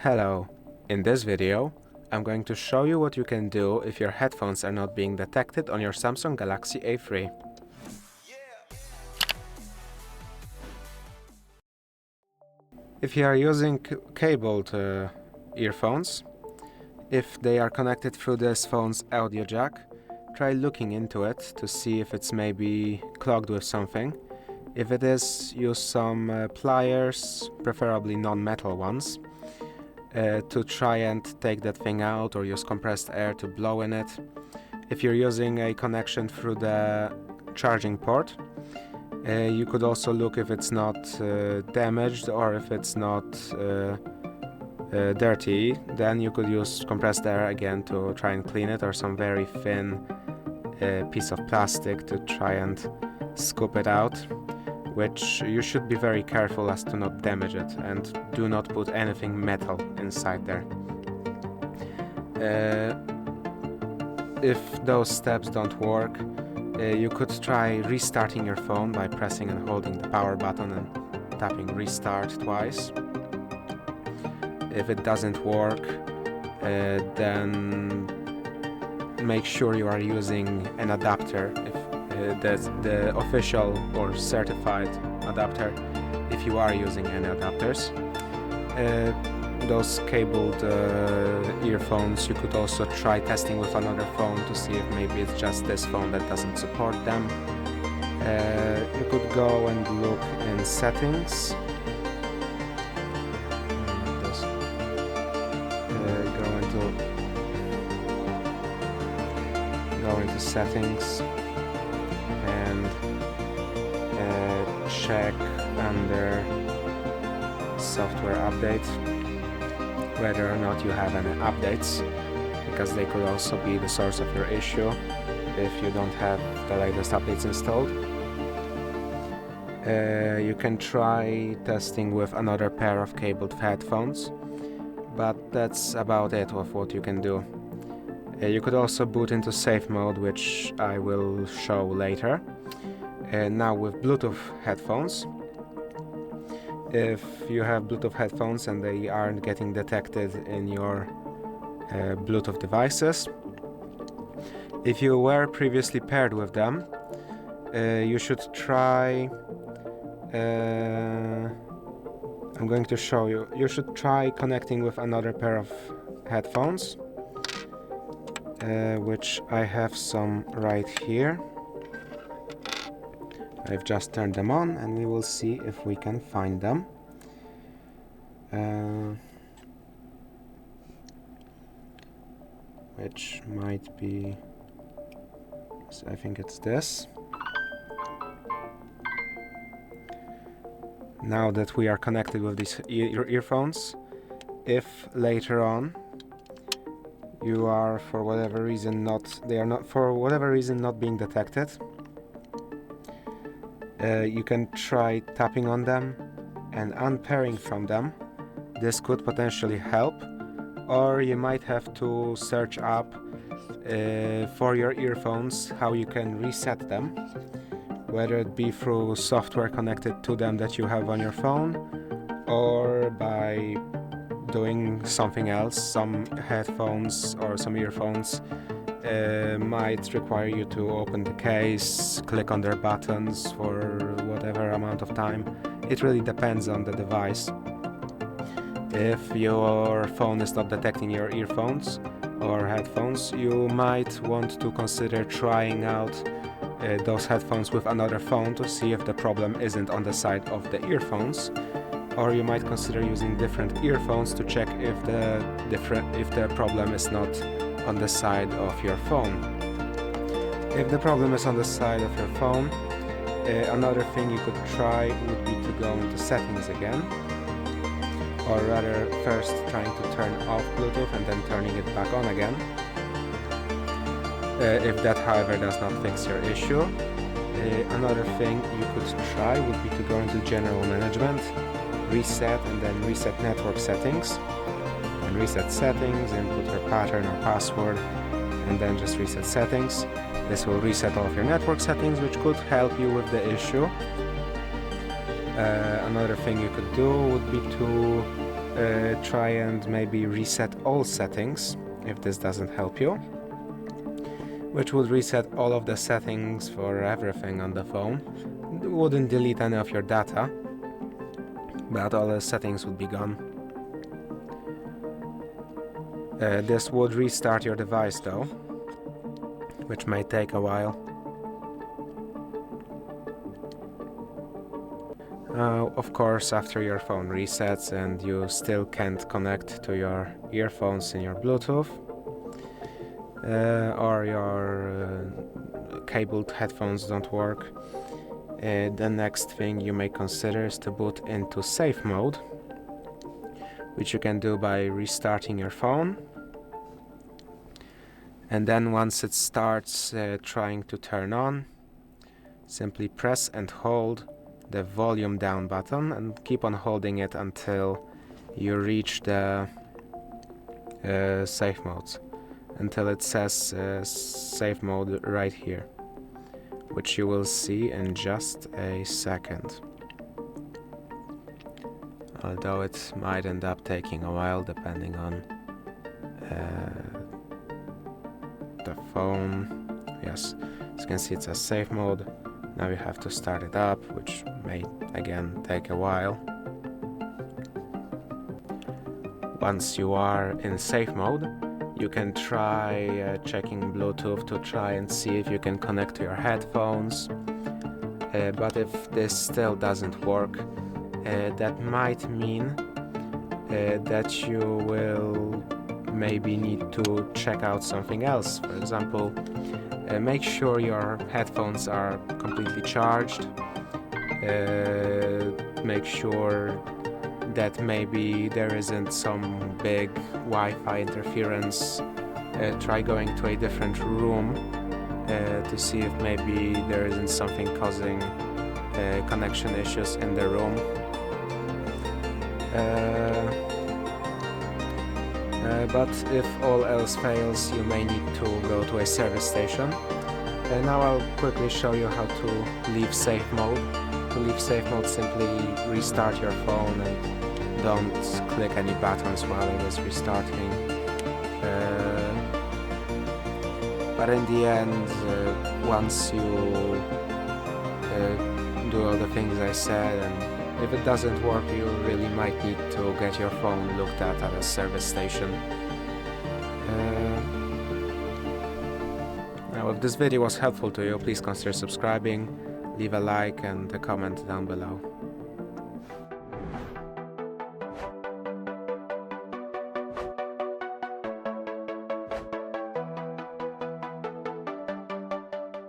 Hello, in this video I'm going to show you what you can do if your headphones are not being detected on your Samsung Galaxy A3. If you are using cabled earphones, if they are connected through this phone's audio jack, try looking into it to see if it's maybe clogged with something. If it is, use some pliers, preferably non-metal ones, to try and take that thing out, or use compressed air to blow in it. If you're using a connection through the charging port, you could also look if it's not damaged or if it's not dirty. Then you could use compressed air again to try and clean it, or some very thin piece of plastic to try and scoop it out, which you should be very careful as to not damage it, and do not put anything metal inside there. If those steps don't work, you could try restarting your phone by pressing and holding the power button and tapping restart twice. If it doesn't work, then make sure you are using an adapter, if that's the official or certified adapter, if you are using any adapters. Those cabled earphones, you could also try testing with another phone to see if maybe it's just this phone that doesn't support them. You could go and look in settings. Go into settings and check under software update whether or not you have any updates, because they could also be the source of your issue if you don't have the latest updates installed. You can try testing with another pair of cabled headphones, but that's about it of what you can do. You could also boot into safe mode, which I will show later. Now with Bluetooth headphones, if you have Bluetooth headphones and they aren't getting detected in your Bluetooth devices, if you were previously paired with them, you should try, I'm going to show you, you should try connecting with another pair of headphones, which I have some right here. I've just turned them on and we will see if we can find them. Which might be, so I think it's this. Now that we are connected with these earphones, if later on you are for whatever reason not being detected, you can try tapping on them and unpairing from them. This could potentially help, or you might have to search up for your earphones how you can reset them, whether it be through software connected to them that you have on your phone, or by doing something else. Some headphones or some earphones might require you to open the case, click on their buttons for whatever amount of time. It really depends on the device. If your phone is not detecting your earphones or headphones, you might want to consider trying out those headphones with another phone to see if the problem isn't on the side of the earphones, or you might consider using different earphones to check if the problem is not on the side of your phone. If the problem is on the side of your phone, another thing you could try would be to go into settings again, or rather first trying to turn off Bluetooth and then turning it back on again. If that, however, does not fix your issue, another thing you could try would be to go into general management, reset, and then reset network settings. And reset settings, input your pattern or password, and then just reset settings. This will reset all of your network settings, which could help you with the issue. Another thing you could do would be to try and maybe reset all settings if this doesn't help you, which would reset all of the settings for everything on the phone. It wouldn't delete any of your data, but all the settings would be gone. This would restart your device though, which may take a while. Of course, after your phone resets and you still can't connect to your earphones in your Bluetooth, or your cabled headphones don't work, the next thing you may consider is to boot into safe mode, which you can do by restarting your phone. And then once it starts trying to turn on, simply press and hold the volume down button and keep on holding it until you reach the safe modes, until it says safe mode right here, which you will see in just a second. Although it might end up taking a while depending on the phone. Yes, as you can see, it says safe mode. Now you have to start it up, which may again take a while. Once you are in safe mode, you can try checking Bluetooth to try and see if you can connect to your headphones. But if this still doesn't work, that might mean that you will maybe need to check out something else. For example, make sure your headphones are completely charged. Make sure that maybe there isn't some big Wi-Fi interference. Try going to a different room to see if maybe there isn't something causing connection issues in the room. But if all else fails, you may need to go to a service station. Now I'll quickly show you how to leave safe mode. To leave safe mode, simply restart your phone and don't click any buttons while it is restarting. But in the end, once you do all the things I said, and if it doesn't work, you really might need to get your phone looked at a service station. Now, if this video was helpful to you, please consider subscribing, leave a like and a comment down below.